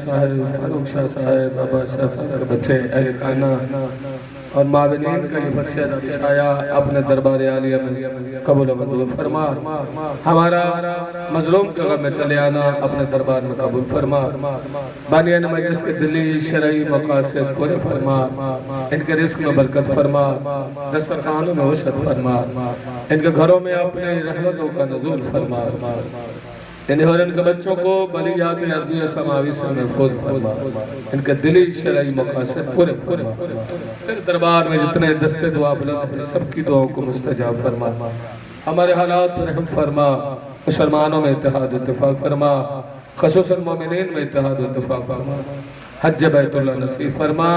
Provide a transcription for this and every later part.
صاحب فاروق شاہ صاحب بابا شاہ صاحب کے بچے اہل خانہ اور معاونین کا یہ فرشید ابشایا اپنے دربار عالیہ میں قبول و منظور فرما. ہمارا مظلوم کے غم میں چلے آنا اپنے دربار میں قبول فرما. بانیان مجلس کے دلی شرعی مقاصد پورے فرما. ان کے رزق میں برکت فرما, دسترخوانوں میں وسعت فرما. ان کے گھروں میں اپنے رحمتوں کا نزول فرما. انہیں اور ان کے بچوں کو بلیات ارضی سماوی سے محفوظ فرما. ان کے دلی شرعی مقاصد پورے فرما. تیرے دربار میں جتنے دستے دعا بلند ہیں سب کی دعاوں کو مستجاب فرما. ہمارے حالات پر رحم فرما. مسلمانوں میں اتحاد اتفاق فرما, خصوصاً مومنین میں اتحاد اتفاق فرما. حج بیت اللہ نصیب فرما,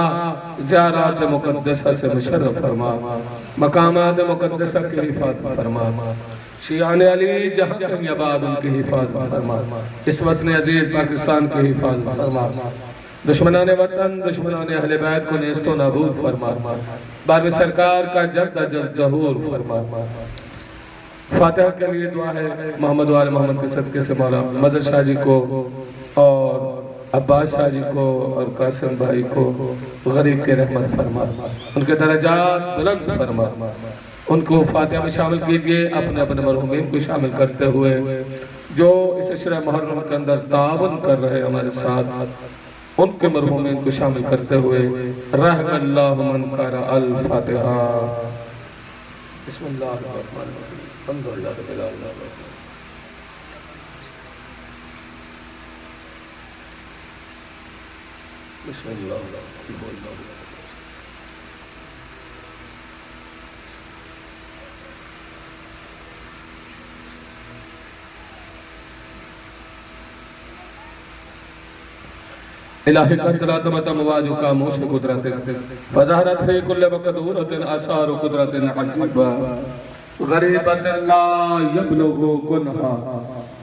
زیارات مقدسہ سے مشرف فرما, مقامات مقدسہ کی حفاظت فرما. شیعان علی جہاں کہیں آباد ان کی حفاظت فرما. اس وطن عزیز پاکستان کی حفاظت فرما. دشمنان وطن, دشمنان اہل بیت کو نیست و نابود فرما. بارہویں سرکار کا جلد از جلد ظہور فرما. فاتحہ کے لیے دعا ہے محمد و آل محمد کے صدقے سے مولا مدر شاہ جی کو اور عباس شاہ جی کو اور قاسم بھائی کو غریب کے رحمت فرما. ان کے درجات بلند فرما. ان کو فاتحہ میں شامل کیجئے, اپنے اپنے مرحومین کو شامل کرتے ہوئے جو اس عشرہ محرم کے اندر تعاون کر رہے ہمارے ساتھ, ان کے مرحومین کو شامل کرتے ہوئے رحم اللہ من قرأ الفاتحہ. بسم اللہ الرحمن الرحیم. الحمدللہ رب العالمین. بسم اللہ الرحمن الرحیم. الہی قدرات متمواج کاموش قدرت فظہرت فی کل مقدورت آثار قدرت عجیبہ غریبت لا یبلغ کنہا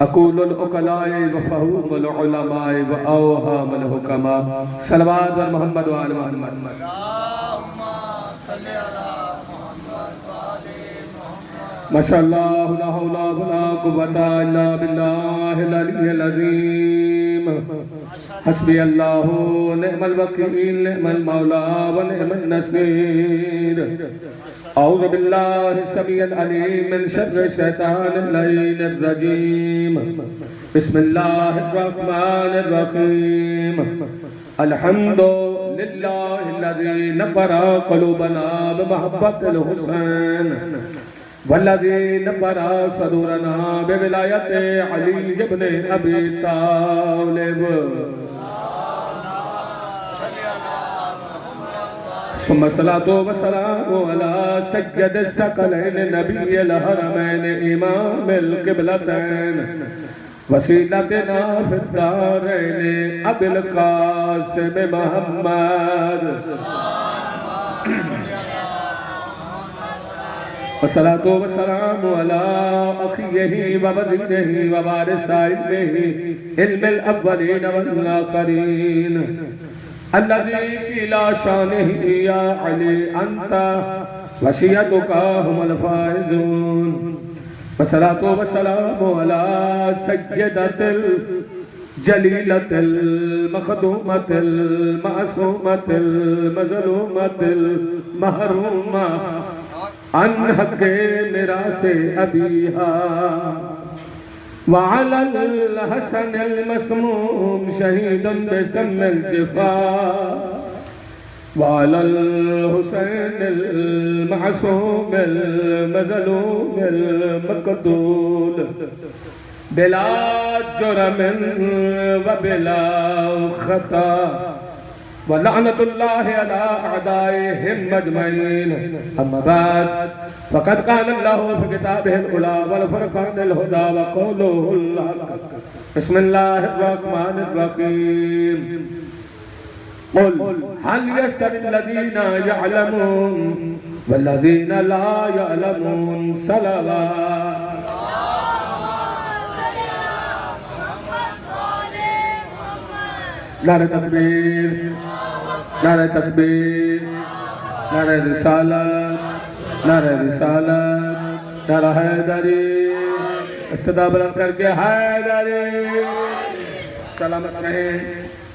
اقول العقلاء وفہوم العلماء واوہام الحکماء. صلوات بر محمد و آل محمد. اللہم صلی علی محمد و آل محمد. ماشاءاللہ لا حول ولا قوة الا باللہ العلی العظیم. حسبی اللہ نعم الوکیل نعم المولا و نعم النصیر. اعوذ باللہ السمیع العلیم من شر الشیطان اللعین الرجیم. بسم اللہ الرحمن الرحیم. الحمد للہ الذی نور قلوبنا بمحبت الحسین والذی نور صدورنا بولایت علی ابن ابی طالب. ثم الصلاة والسلام على سید الثقلین نبی الحرمین امام القبلتین وسیلتنا فی الدارین ابی القاسم محمد. والصلاة والسلام على أخيه ووزيره ووارث علمه علم الأولين والآخرين الذي قيل شانه يا علي أنت وشيعتك هم الفائزون. والصلاة والسلام على سيدة الجليلة المخدومة المعصومة المظلومة المحرومة عن حق میراث ابیہا وعلى الحسن المسموم شہید بسم الجفا وعلى الحسين المعصوم المظلوم المقتول بلا جرم وبلا خطا ولعنت اللہ علی اعدائهم اجمعین. اما بعد فقد قال اللہ فی کتابہ العلی والفرقان الہدی وقولہ الحق. بسم اللہ الرحمن الرحیم. قل هل يستوي الذین یعلمون والذین لا یعلمون. صلوات. نعرہ تکبیر, نعرہ تکبیر, نعرہ رسالت, نعرہ رسالت, نعرہ حیدری. استدا بلند کر کے حیدری. سلامت رہیں.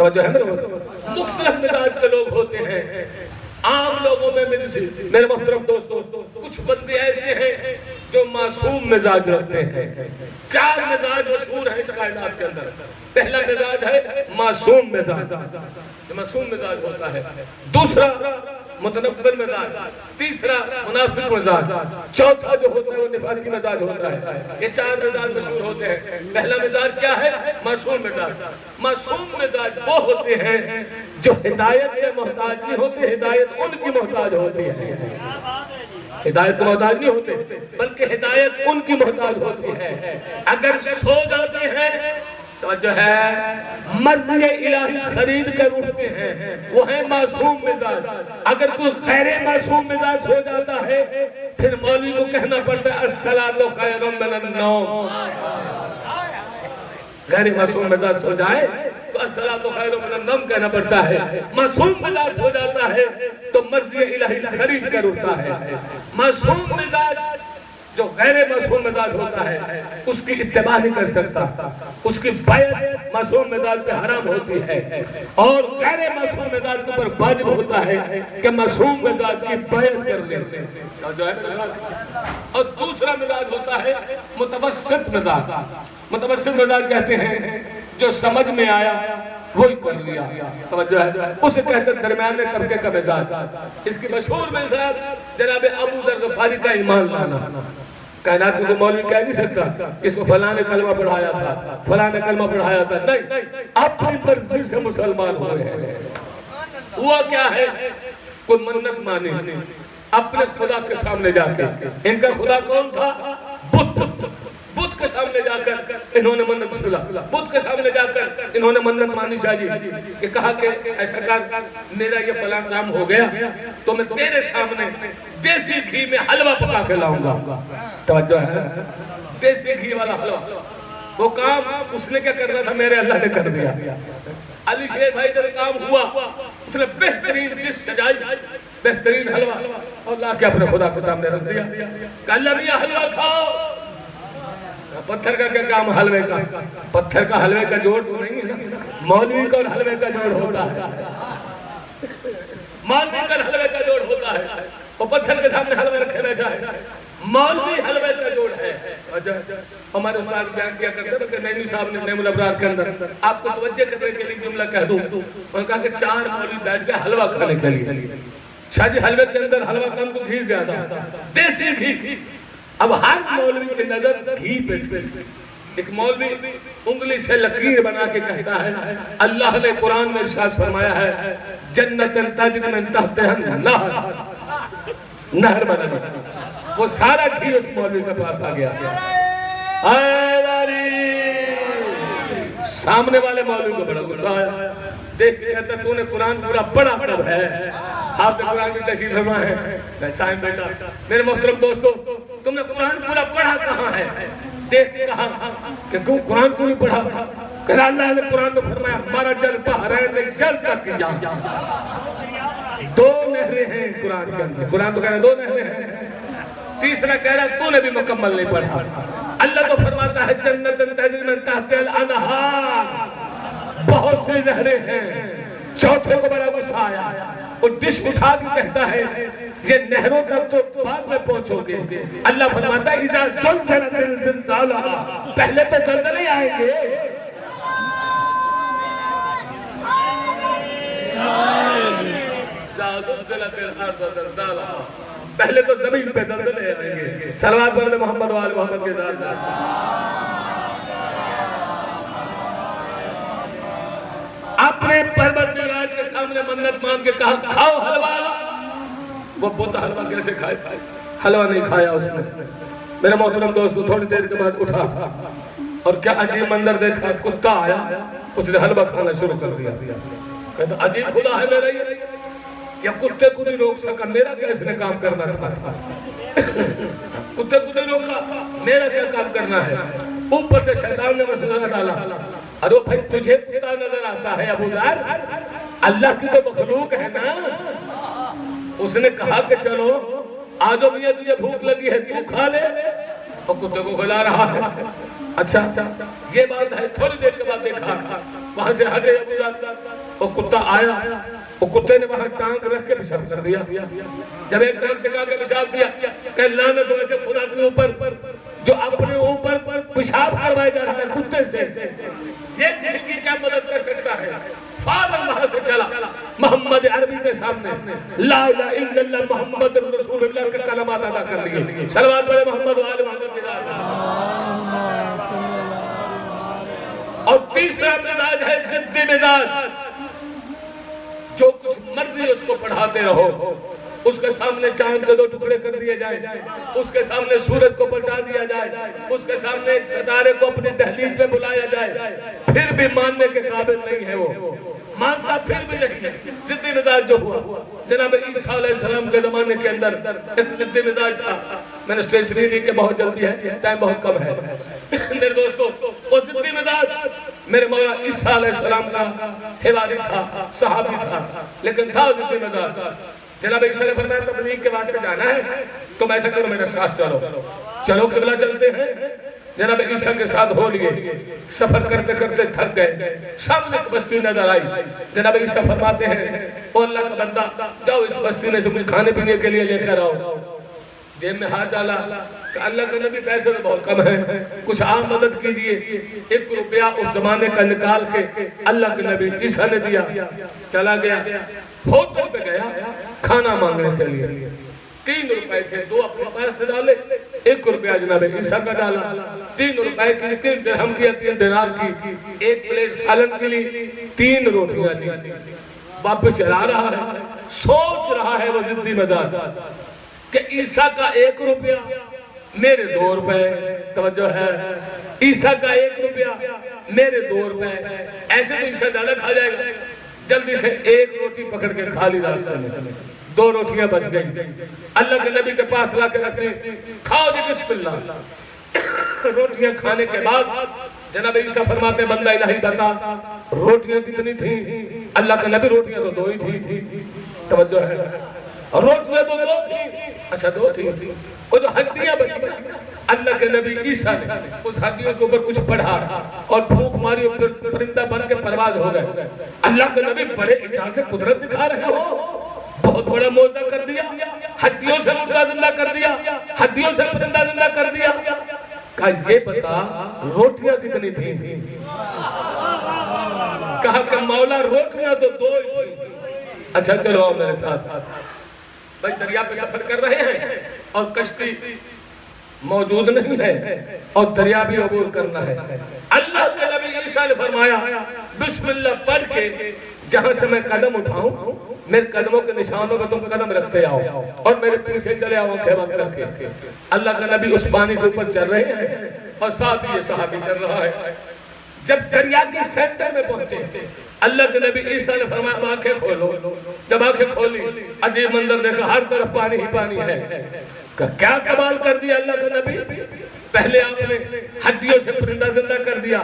توجہ ہے مختلف مزاج کے لوگ ہوتے ہیں. عام لوگوں میں میرے محترم دوستوں کچھ بندے ایسے ہیں جو معصوم مزاج رکھتے ہیں. 4 مزاج مشہور ہیں اس کائنات کے اندر. پہلا مزاج ہے معصوم مزاج، معصوم مزاج ہوتا ہے. دوسرا متنبر مزاج، تیسرا منافق مزاج، چوتھا جو ہوتا ہے وہ نفاقی مزاج ہوتا ہے. یہ 4 مزاج مشہور ہوتے ہیں. پہلا مزاج کیا ہے؟ معصوم مزاج. معصوم مزاج وہ ہوتے ہیں جو ہدایت کے محتاج نہیں ہوتے، ہدایت ان کی محتاج ہوتی ہے. ہدایت کے محتاج نہیں ہوتے بلکہ ہدایت ان کی محتاج ہوتی ہے. اگر سو جاتے ہیں تو جو ہے مرضی الہی خرید کر اٹھتے ہیں، وہ ہے معصوم مزاج. اگر کوئی غیر معصوم مزاج ہو جاتا ہے پھر مولوی کو کہنا پڑتا ہے الصلاۃ خیر من النوم. غیر معصوم مزاج ہو جائے تو الصلاۃ خیر من النوم کہنا پڑتا ہے. معصوم مزاج ہو جاتا ہے تو مرضی الہی خرید کر اٹھتا ہے. معصوم مزاج جو غیر معصوم مزاج ہوتا ہے اس کی اتباع نہیں کر سکتا، اس کی بیعت معصوم مزاج پہ حرام ہوتی ہے. اور غیر معصوم مزاج کے اوپر واجب ہوتا ہے کہ معصوم مزاج کی بیعت کر لیں. اور دوسرا مزاج ہوتا ہے متوسط مزاج. متوسط مزاج کہتے ہیں جو سمجھ میں آیا وہی کر لیا. توجہ ہے، اسے کہتے ہیں درمیان میں طبقے کا مزاج. اس کی مشہور مثال جناب ابو ذر غفاری کا ایمان لانا. کائنات کو مولوی کہہ نہیں سکتا اس کو فلاں نے کلمہ پڑھایا تھا، فلاں نے کلمہ پڑھایا تھا. نہیں، اپنی مرضی سے مسلمان ہوئے ہیں. ہوا کیا ہے؟ کوئی منت مانی اپنے خدا کے سامنے جا کے. ان کا خدا کون تھا؟ بدھ کے سامنے جا کر انہوں نے منت سلا. بدھ کے سامنے جا کر انہوں نے منت مانی شاہ جی کہ کہا کہ ایسا کر میرا یہ فلاں کام ہو گیا تو میں تیرے سامنے دیسی گھی میں حلوہ پکا کے لاؤں گا. توجہ ہے، دیسی گھی والا حلوہ. وہ کام اس نے کیا کرنا تھا میرے اللہ نے کر دیا. علی شیر بھائی جب کام ہوا اس نے بہترین ڈش سجائی، بہترین حلوہ اور لا کے اپنے خدا کے سامنے رکھ دیا کہ اللہ بھی یہ حلوہ کھاؤ. پتھر کا کیا کام حلوے کا؟ پتھر کا حلوے کا جوڑ تو نہیں ہے نا. مولوی کا اور حلوے کا جوڑ ہوتا ہے. مولوی کا حلوے کا جوڑ ہوتا ہے. وہ پتھر کے سامنے حلوے رکھے بیٹھا ہے. مولوی حلوے کا جوڑ ہے. ہمارے استاد بیان کیا کرتے ہیں کہ نینی صاحب نے نعیم الابرار کے اندر آپ کو توجہ کرنے کے لیے جملہ کہہ دوں. انہوں نے کہا کہ 4 مولوی بیٹھ کے حلوہ کھانے کے لیے. شاہ جی حلوے کے اندر حلوہ کم تو گھی زیادہ، دیسی گھی. اب ہر مولوی کی نظر گھی پہ تھی. ایک مولوی انگلی سے لکیر بنا کے کہتا ہے اللہ نے قرآن میں ارشاد فرمایا ہے جنت تجری من تحتہا النہر. نہر بنا. وہ سارا گھی اس مولوی کے پاس آ گیا. اے داری! سامنے والے مولوی کو بڑا غصہ آیا. دیکھ کے کہتا تو نے قرآن پورا پڑھا کب ہے؟ حافظ قرآن کی تشریف فرما ہے. سائن بیٹا میرے محترم دوستو تم نے قرآن پورا پڑھا کہاں ہے؟ دیکھ کے کہا کہ کیوں قرآن کو نہیں پڑھا؟ کہ اللہ نے قرآن میں فرمایا مرجل بحرین یلتقیان. 2 نہریں ہیں قرآن کے اندر. قرآن تو کہہ رہا 2 نہریں ہیں. تیسرا کہہ رہا تو نے بھی مکمل نہیں پڑھا. اللہ تو فرماتا ہے جنت تجری من تحتہا الانہار. بہت سی نہریں ہیں. چوتھے کو بڑا غصہ آیا. وہ ڈش اٹھا کے کہتا ہے یہ نہروں تک تو بعد میں پہنچو گے. اللہ فرماتا ہے اذا زلزلت الزلزالہ. پہلے تو زلزلے آئیں گے. پہلے تو زمین پہ زلزلے آئیں گے. صلوات پڑھ لیں محمد وآل محمد کے ساتھ. اپنے پروردگار کے سامنے منت مان کے کہا کھاؤ حلوہ. وہ بوتا حلوہ کیسے کھائے؟ حلوہ نہیں کھایا اس نے. میرے محترم دوستو تھوڑی دیر کے بعد اٹھا اور کیا عجیب منظر دیکھا. کتا آیا اس نے حلوہ کھانا شروع کر دیا. کہتا عجیب خدا ہے میرا یہ. یا کتے کو نہیں روک سکا میرا کیا اس نے کام کرنا تھا. کتے کو نہیں روکا میرا کیا کام کرنا ہے. اوپر سے شیطان نے مسئلہ ڈالا. ارے بھائی تجھے کتا نظر آتا ہے ابو ذر؟ اللہ کی تو مخلوق ہے نا. اس نے کہا کہ چلو آجو میاں تجھے بھوک لگی ہے تو کھا لے. اور کتے کو کھلا رہا ہے. اچھا یہ بات ہے. تھوڑی دیر کے بعد دیکھا وہاں سے ہٹے ابو ذر، وہ کتا آیا، وہ کتے نے وہاں ٹانک رکھ کے پیشاب کر دیا. جب ایک ٹانک ٹکا کے پیشاب کیا کہ لعنت ہو ایسے خدا کے اوپر جو اپنے اوپر پیشاب کروائے جا رہا ہے کتے سے، یہ کسی کی کیا مدد کر سکتا ہے؟ فوراً وہاں سے چلا محمد عربی کے سامنے لا الہ الا اللہ محمد رسول اللہ کے کلمات ادا کر لیے. صلوات پڑھے محمد و آل محمد کے نام. اور تیسرا مزاج ہے ضدی مزاج، جو کچھ مرضی اس کو پڑھاتے رہو. اس کے سامنے چاند کے 2 ٹکڑے کر دیے جائیں، اس کے سامنے سورج کو پلٹا دیا جائے، اس کے سامنے ستارے کو اپنی دہلیز میں بلایا جائے، پھر بھی ماننے کے قابل نہیں ہے. وہ مانتا پھر بھی نہیں ہے. ضدی مزاج جو ہوا جناب عیسیٰ علیہ السلام کے زمانے کے اندر ایک ضدی مزاج تھا. میں نے اسٹیشنری دی کہ بہت جلدی ہے، ٹائم بہت کم ہے. میرے دوستو وہ ضدی مزاج میرے مولا عیسیٰ علیہ السلام کا حواری تھا، صحابی تھا، لیکن تھا ضدی مزاج. جناب عیسیٰ نے فرمایا تبلیغ کے واسطے جانا ہے تم ایسا کرو میرے ساتھ چلو. چلو قبلہ چلتے ہیں. جناب عیسیٰ کے ساتھ ہو لیے، سفر کرتے کرتے تھک گئے، سامنے ایک بستی نظر آئی. جناب عیسیٰ فرماتے ہیں او اللہ کا بندہ جاؤ اس بستی میں سے کچھ کھانے پینے کے لیے لے کر آؤ. جیب میں ہاتھ ڈالا کہ اللہ کا نبی پیسے تو بہت کم ہیں، کچھ آپ مدد کیجئے. 1 روپیہ اس زمانے کا نکال کے اللہ کے نبی عیسیٰ نے دیا. چلا گیا ہوٹل پہ گیا کھانا مانگنے کے لیے. 3 روپے تھے، 2 اپنے پاس سے ڈالے، 1 روپیہ جناب عیسیٰ کا ڈالا. 3 روپے کی 3 درہم کی 3 دینار کی 1 پلیٹ سالن کے لیے 3 روٹیاں لی. واپس چلا رہا ہے، سوچ رہا ہے وہ ضدی مزاج کہ عیسیٰ کا 1 روپیہ میرے 2 روپے. توجہ ہے، عیسیٰ کا 1 روپیہ میرے 2 روپے. ایسے تو عیسیٰ زیادہ کھا جائے گا. جلدی سے 1 روٹی پکڑ کے کھا لی راستہ میں. 2 روٹیاں بچ گئی. اللہ کے نبی کے پاس لا کے رکھنے کھاؤ جی بسم اللہ. روٹیاں کھانے کے بعد جناب عیسیٰ فرماتے بندہ الہی بتا روٹیاں کتنی تھیں؟ اللہ کے نبی روٹیاں تو 2 ہی تھیں. توجہ ہے، روٹیاں تو 2 تھیں. اچھا 2 تھیں. وہ جو ہڈیاں بچی اللہ کے نبی عیسیٰ نے اس ہڈیوں کے اوپر کچھ پڑھا اور پھونک ماری اور پرندہ بن کے پرواز ہو گئے. اللہ کے نبی بڑے اجازت سے قدرت دکھا رہے ہو، بہت بڑا معجزہ کر دیا. ہڈیوں سے مردہ زندہ کر دیا، ہڈیوں سے پرندہ زندہ کر دیا. کہا یہ بتا روٹیاں کتنی تھیں؟ کہا کہ مولا روٹیاں تو 2 ہی تھیں. اچھا چلو آؤ میرے ساتھ. بھائی دریا پہ سفر کر رہے ہیں اور کشتی موجود نہیں ہے اور دریا بھی عبور کرنا ہے. اللہ کے نبی عیسیٰ نے فرمایا بسم اللہ پڑھ کے جہاں سے میں قدم اٹھاؤں میرے قدموں کے نشانوں میں تم قدم رکھتے آؤ اور میرے پیچھے چلے آؤ آنکھیں بند کر کے. اللہ کا نبی اس پانی کے اوپر چل رہے ہیں اور ساتھ یہ صحابی چل رہا ہے. جب دریا کے سینٹر میں پہنچے اللہ کے نبی عیسیٰ نے فرمایا آنکھیں کھولو. جب آنکھیں کھولی عجیب منظر دیکھا، ہر طرف پانی ہی پانی ہے. کیا کمال کر دیا اللہ کا نبی. پہلے آپ نے ہڈیوں سے پرندہ زندہ کر دیا،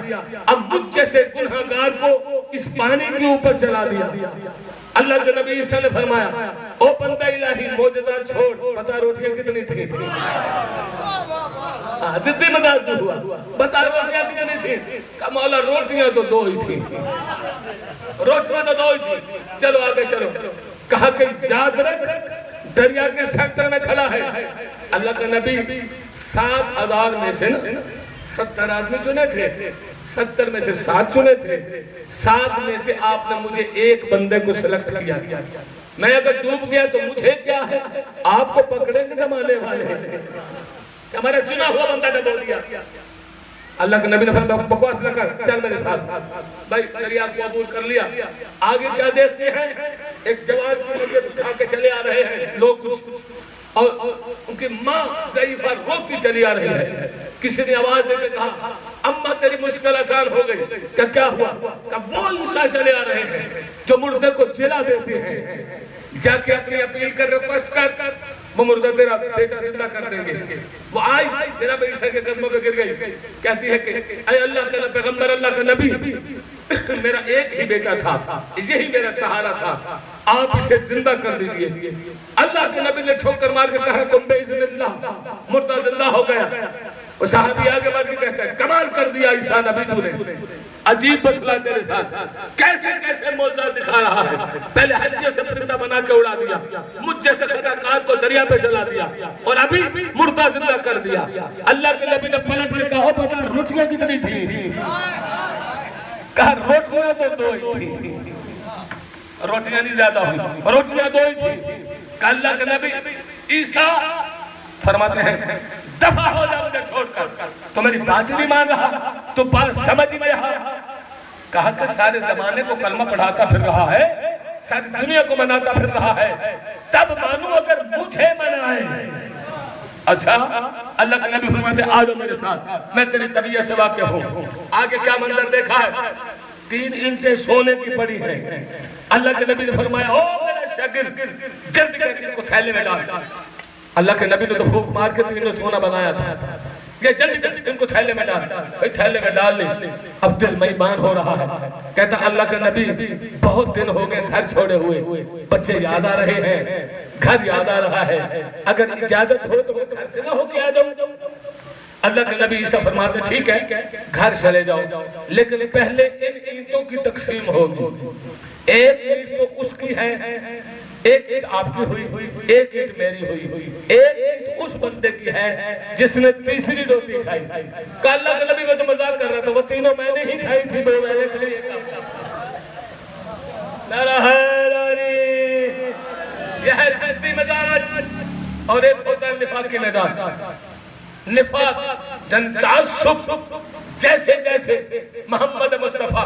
اب مجھ جیسے گنہگار کو اس پانی کے اوپر چلا دیا. اللہ کے نبی عیسیٰ نے فرمایا او بندہ الہی معجزہ چھوڑ، بتا روٹیاں کتنی تھیں؟ ضدی مزاج جو ہوا بتا روٹیاں کتنی تھیں؟ کہ مولا روٹیاں تو 2 ہی تھیں. روٹیاں تو 2 ہی تھیں. چلو آگے چلو. کہا کہ یاد رکھ دریا کے سینٹر میں کھڑا ہے. اللہ کا نبی 7,000 میں سے 70 آدمی چنے تھے، 70 میں سے 7 چنے تھے. 7 میں سے آپ نے مجھے ایک بندے کو سلیکٹ کیا. میں اگر ڈوب گیا تو مجھے کیا ہے؟ آپ کو پکڑیں گے زمانے والے. ہمارا چنا ہوا بندہ ڈبو دیا. اللہ کے نبی نے فرمایا بکواس نہ کر، چل میرے ساتھ. بھائی دریا کو عبور کر لیا. آگے کیا دیکھتے ہیں؟ ایک جوان کی نظر اٹھا کے چلے آ رہے ہیں لوگ کچھ، اور ان کی ماں ضعیفہ روتی چلی آ رہی ہے. کسی نے آواز دے کے کہا اماں تیری مشکل آسان ہو گئی. کیا ہوا؟ کہ وہ عیسیٰ چلے آ رہے ہیں جو مردے کو جلا دیتے ہیں. جا کے اپنی اپیل کر ریکویسٹ کر وہ مردہ تیرا بیٹا زندہ کر دیں گے. وہ آئی جناب عیسیٰ کے قدموں پہ گر گئی. کہتی ہے کہ اے اللہ کا پیغمبر، اللہ کا نبی، میرا ایک ہی بیٹا تھا، یہی میرا سہارا تھا، آپ اسے زندہ کر دیجئے. اللہ کے نبی نے ٹھوکر مار کے کہا کن بِإِذْنِ اللَّهِ، مردہ زندہ ہو گیا. وہ صحابی آگے بڑھ کے کہتا ہے کمال کر دیا عیسیٰ نبی تو نے، عجیب مسئلہ تیرے ساتھ، کیسے کیسے موجزہ دکھا رہا ہے، پہلے حجے سے پرندہ بنا کے اڑا دیا، مجھ جیسے خطاکار کو دریا پہ چلا دیا، اور ابھی مردہ زندہ کر دیا۔ اللہ کے نبی نے پلٹ کے کہا پتا روٹیاں کتنی تھی؟ کہا روٹیاں تو دو ہی تھی، روٹیاں نہیں زیادہ ہوئی، روٹیاں دو ہی تھی۔ کہا اللہ کے نبی عیسیٰ فرماتے ہیں دفع ہو جا مجھے چھوڑ کر، تو میری بات نہیں مان رہا، تو بات سمجھ نہیں رہا۔ کہا کہ سارے زمانے کو کلمہ پڑھاتا پھر رہا ہے، ساری دنیا کو مناتا پھر رہا ہے، تب مانو اگر مجھے منائے۔ اچھا اللہ کے نبی فرماتے ہیں آجو میرے ساتھ، میں تیری طبیعت سے واقع ہوں۔ آگے کیا منظر دیکھا ہے؟ 3 اینٹیں سونے کی پڑی ہیں۔ اللہ کے نبی نے فرمایا او میرے شاگرد جلدی کر کے ان کو تھیلے میں ڈال۔ اللہ کے نبی نے تو پھونک مار کے 3 سونا بنایا تھا، یہ جلدی جلدی ان کو تھیلے میں ڈال۔ بھئی تھیلے میں ڈال لی، اب دل میمان ہو رہا ہے، کہتا اللہ کے نبی بہت دن ہو گئے گھر چھوڑے ہوئے، بچے یاد آ رہے ہیں، گھر یاد آ رہا ہے، اگر اجازت ہو تو میں گھر سے نہ ہو کے آ جاؤں۔ اللہ کے نبی عیسیٰ فرماتے ٹھیک ہے گھر چلے جاؤ، لیکن پہلے ان اینٹوں کی تقسیم ہوگی، ایک اینٹ تو اس کی ہے، ایک اینٹ آپ کی ہوئی، ایک اینٹ میری ہوئی، ایک اینٹ اس بندے کی ہے جس نے تیسری روٹی کھائی۔ کہا اللہ کے نبی میں تو مذاق کر رہا تھا، وہ تینوں میں نے ہی کھائی تھی، 2 میں نے کھائی ایک آپ نعرہ حیدری۔ یہ ہے سچی مجاز، اور ایک ہوتا ہے نفاق کی نجات۔ نفاق جن تعصب، جیسے جیسے محمد مصطفیٰ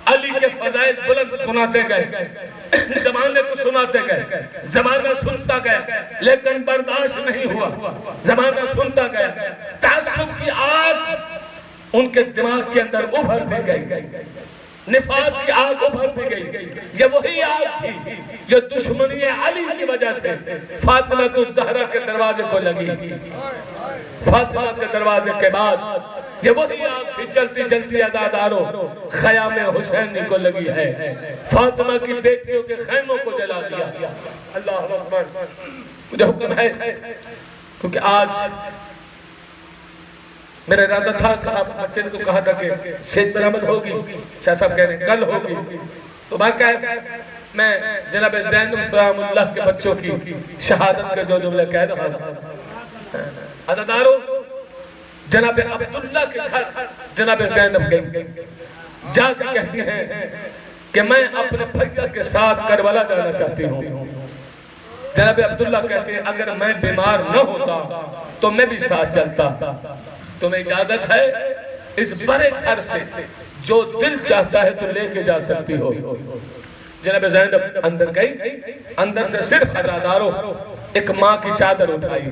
علی کے فضائل بلند سناتے گئے، زمانے کو سناتے گئے، زمانہ سنتا گیا لیکن برداشت نہیں ہوا، زمانہ سنتا گیا، تعصب کی آگ ان کے دماغ کے اندر ابھرتی گئی، نفاق کی آگ ابھرتی گئی۔ یہ وہی آگ تھی جو دشمنی علی کی وجہ سے فاطمہ الزہرا کے دروازے کو لگی، فاطمہ کے دروازے کے بعد یہ وہی آگ تھی چلتی چلتی عزاداروں خیام حسینی کو لگی ہے، فاطمہ کی بیٹیوں کے خیموں کو جلا دیا۔ اللہ اکبر۔ مجھے حکم ہے کیونکہ آج میرا ارادہ تھا کہ آپ بچے کو کہا تھا کہ سید برآمد ہوگی، شاہ صاحب کہہ رہے ہیں کل ہوگی، تو باقی میں جناب زینب سلام اللہ کے بچوں کی شہادت کے جو جملے کہہ رہا ہوں۔ عزاداروں جناب عبداللہ کے گھر جناب زینب گئی، جا کے کہتی ہیں کہ میں اپنے بھیا کے ساتھ کربلا جانا چاہتی ہوں۔ جناب عبداللہ کہتے ہیں اگر میں بیمار نہ ہوتا تو میں بھی ساتھ چلتا، تمہیں اجازت ہے اس بڑے گھر سے جو دل چاہتا ہے تو لے کے جا سکتی ہو۔ جناب زینب اندر گئی، اندر سے صرف عزاداروں ایک ماں کی چادر اٹھائی،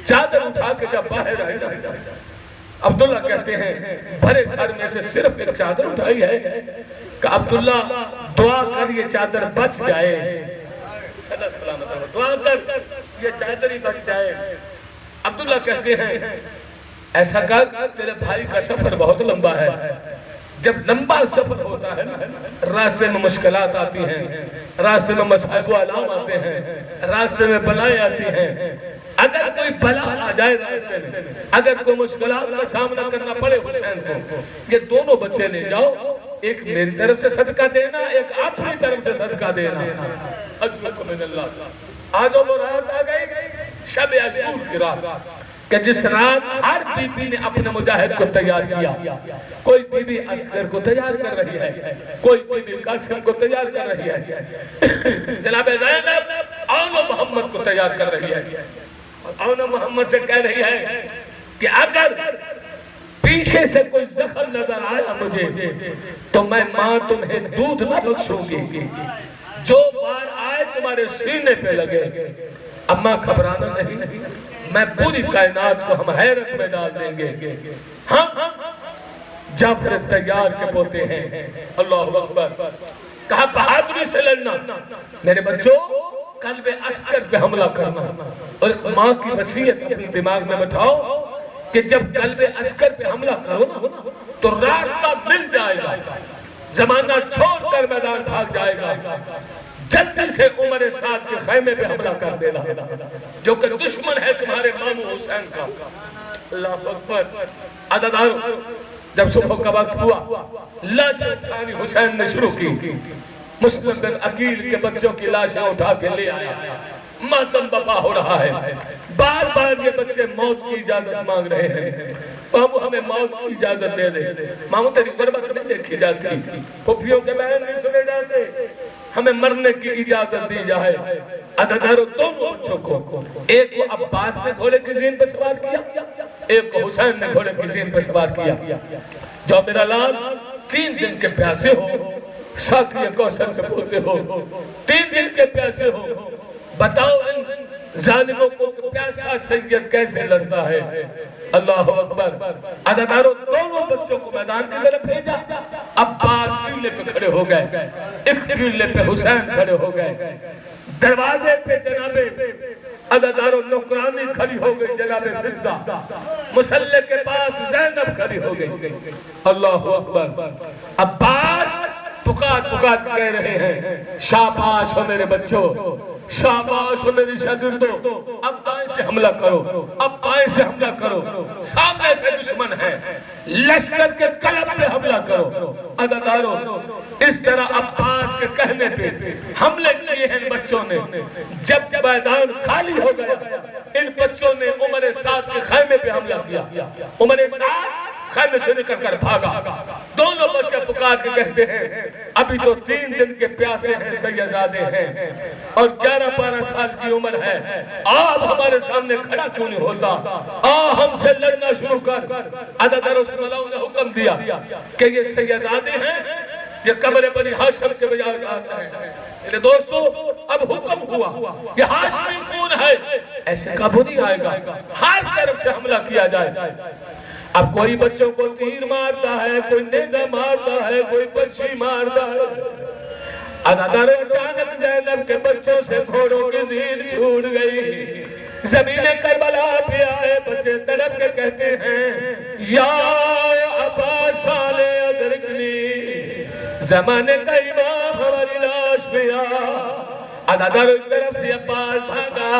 چادر اٹھا کے جب باہر آئی، عبداللہ کہتے ہیں بھرے گھر میں سے صرف ایک چادر اٹھائی ہے کہ عبداللہ دعا کر یہ چادر بچ جائے، صلی سلامت ہو، دعا کر یہ چادر ہی بچ جائے۔ عبداللہ کہتے ہیں ایسا کر تیرے بھائی کا سفر بہت لمبا ہے، جب لمبا سفر ہوتا ہے راستے میں مشکلات آتی ہیں، راستے میں مصائب و آلام آتے ہیں، راستے میں بلائیں آتی ہیں، اگر کوئی بلا آ جائے راستے میں، اگر کوئی مشکلات کا سامنا کرنا پڑے حسین کو، یہ دونوں بچے لے جاؤ، ایک میری طرف سے صدقہ دینا، ایک اپنی طرف سے صدقہ دینا۔ اجرکم من اللہ۔ آج وہ رات آ گئی شب عاشور کی رات، کہ جس رات ہر بی بی نے اپنے مجاہد کو تیار کیا، کوئی بی بی عسکر کو تیار کر رہی ہے، کوئی بی بی قاسم کو تیار کر رہی ہے، جناب زینب آن محمد کو تیار کر رہی ہے، اور آن محمد سے کہہ رہی ہے کہ اگر پیچھے سے کوئی زخم نظر آیا مجھے تو میں ماں تمہیں دودھ نہ بخشوں گی، جو بار آئے تمہارے سینے پہ لگے، اماں گھبرانا نہیں، میں پوری کائنات کو ہم حیرت میں ڈال دیں گے، ہم جعفر تیار کے پوتے ہیں۔ اللہ اکبر۔ کہا بہادری سے لڑنا، میرے بچوں قلب عسکر پہ حملہ کرنا، اور ایک ماں کی وصیت اپنے دماغ میں بٹھاؤ کہ جب قلب عسکر پہ حملہ کرو نا تو راستہ مل جائے گا، زمانہ چھوڑ کر میدان بھاگ جائے گا، جلدی سے عمر سعد کے خیمے پہ حملہ کر دینا، جو کہ دشمن ہے تمہارے ماموں حسین کا۔ اللہ اکبر۔ عزادارو، جب صبح کا وقت ہوا، لاشیں اٹھانی حسین نے شروع کی۔ مسلم بن عقیل کے بچوں کی لاشیں اٹھا کے لے آیا، ماتم بپا ہو رہا ہے، بار بار یہ بچے موت کی اجازت مانگ رہے ہیں، ماموں ہمیں موت کی اجازت دے دے، ماموں تیری غربت نہیں دیکھی جاتی، پھوپھیوں کے بیان نہیں سنے جاتے، ہمیں مرنے کی اجازت دی جائے۔ عزادارو، دونوں بچوں کو، ایک کو عباس نے گھوڑے کی زین پہ سوار کیا، ایک کو حسین نے گھوڑے کی زین پہ سوار کیا۔ جو میرا لال 3 دن کے پیاسے ہو، ساقی کوثر میں بولتے ہو، 3 دن کے پیاسے ہو، بتاؤ ان ظالموں کو پیاسا سید کیسے لڑتا ہے؟ اللہ اکبر۔ عزادارو، دونوں بچوں کو میدان کی طرف بھیجا، عباس قلعے پہ کھڑے ہو گئے، ایک قلعے پہ حسین کھڑے ہو گئے، دروازے پہ جناب عزادارو نوکرانی کھڑی ہو گئی، جناب فضہ مسلح کے پاس زینب کھڑی ہو گئی۔ اللہ اکبر۔ عباس پکار پکار کہہ رہے ہیں، شاباش ہو میرے بچوں، شاباش ہو میری شاگردوں، اب دائیں سے حملہ کرو، اب بائیں سے حملہ کرو، سامنے سے دشمن ہے، لشکر کے قلب پہ حملہ کرو۔ عزادارو، اس طرح عباس کے کہنے پہ حملے کیے ہیں ان بچوں نے۔ جب میدان خالی ہو گیا، ان بچوں نے عمر سعد کے خیمے پہ حملہ کیا۔ عمر سعد خیمے سے نکل کر بھاگا۔ دونوں بچے پکار کے کہتے ہیں، ابھی تو 3 دن کے پیاسے ہیں، سیدزادے ہیں، اور 11-12 سال کی عمر ہے، آپ ہمارے سامنے کھڑا کیوں نہیں ہوتا؟ ہم سے لڑنا شروع کر۔ عزادارو، مولاؤں نے حکم دیا کہ یہ سیدزادے ہیں، یہ قبر بنی ہاشم کے بجائے آتا ہے۔ میرے دوستو، اب حکم ہوا، یہ ہاشمی خون ہے، ایسے قابو نہیں آئے گا، ہر طرف سے حملہ کیا جائے۔ اب کوئی بچوں کو تیر مارتا ہے، کوئی نیزہ مارتا ہے، کوئی پرچھی مارتا ہے۔ عزادارو، اچانک زینب کے بچوں سے گھوڑوں کی زین چھوٹ گئی، زمین کربلا پہ آئے بچے تڑپ کے کہتے ہیں، یا عباس سالے ادرکنی، زمانے کا امام ہماری لاش پہ آ۔ عزادارو، ایک طرف سے عباس بھاگا،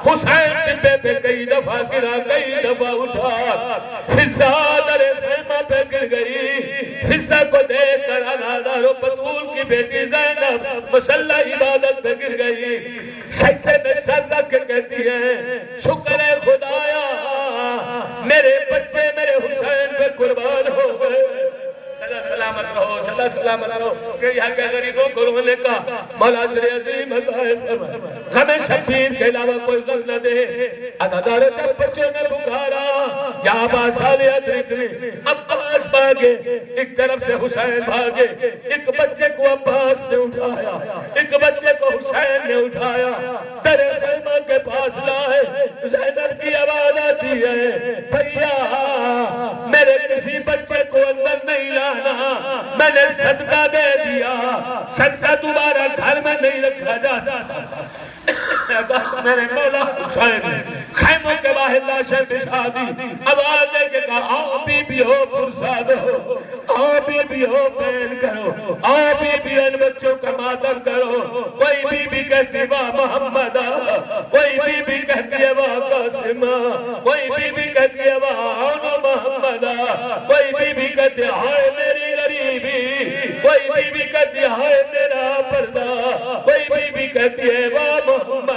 حسین ٹبے پہ کئی دفعہ گرا، کئی دفعہ اٹھا، فضہ در خیمہ پہ گر گئی۔ فضہ کو دیکھ کر عزادارو بطول کی بیٹی زینب مسلح عبادت پہ گر گئی، سجدے میں سر رکھ کے کہتی ہے، شکر ہے خدایا، میرے بچے میرے حسین پہ قربان ہو گئے۔ صدا سلامت رہو، صدا سلامت رہو، کہ یہاں کے غریبوں کو رونے کا مولا اجر عظیم عطا فرمائے، غم شبیر کے علاوہ کوئی غم نہ دے۔ عزادارو، جب بچوں نے پکارا، یا عباس سالے ادرکنی، عباس بھاگے، ایک طرف سے حسین بھاگے، ایک بچے کو عباس نے اٹھایا، ایک بچے کو حسین نے اٹھایا، در خیمہ کے پاس لائے۔ زینب کی آواز آتی ہے، بھیا میرے کسی بچے کو اندر نہیں لانا، میں نے صدقہ دے دیا، صدقہ دوبارہ گھر میں نہیں رکھا جاتا۔ میرے مولا حسین خیموں کے باہر لاشیں بچھا دی، آواز دے کے کہا، آؤ بی بی ہو پرساد ہو، آؤ بی بی ہو پین کرو، آؤ بی بی ان بچوں کا ماتم کرو۔ کوئی بی بی کہتی واہ محمد، کوئی بی بی کہتی ہے واہ قاسم، کوئی بی بی کہتی ہے واہ آنو محمد، کوئی بی بی کہتی ہے ہائے میری غریبی، کوئی بی بی کہتی ہے ہائے میرا پردہ، کوئی بی بی کہتی ہے واہ محمد۔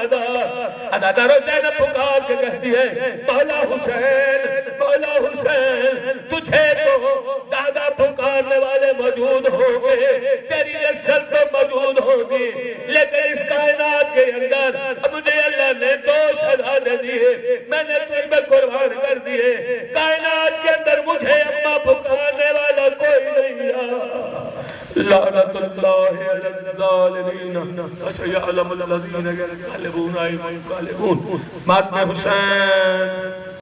عزادارو، زینب پکار کے کہتی ہے، مولا حسین، مولا حسین، تجھے تو دادا پکارنے والے موجود ہوگے، تیری نسل تو موجود ہوگی، لیکن اس کائنات کے اندر مجھے اللہ نے 2 شہزادے دیے، میں نے تجھ میں قربان کر دیے، کائنات کے اندر مجھے اماں پکارنے والا کوئی نہیں ہے۔ لعنت اللہ علی الظالمین، وسیعلم الذین یغلبون ایہم یغلبون۔ ماتم حسین۔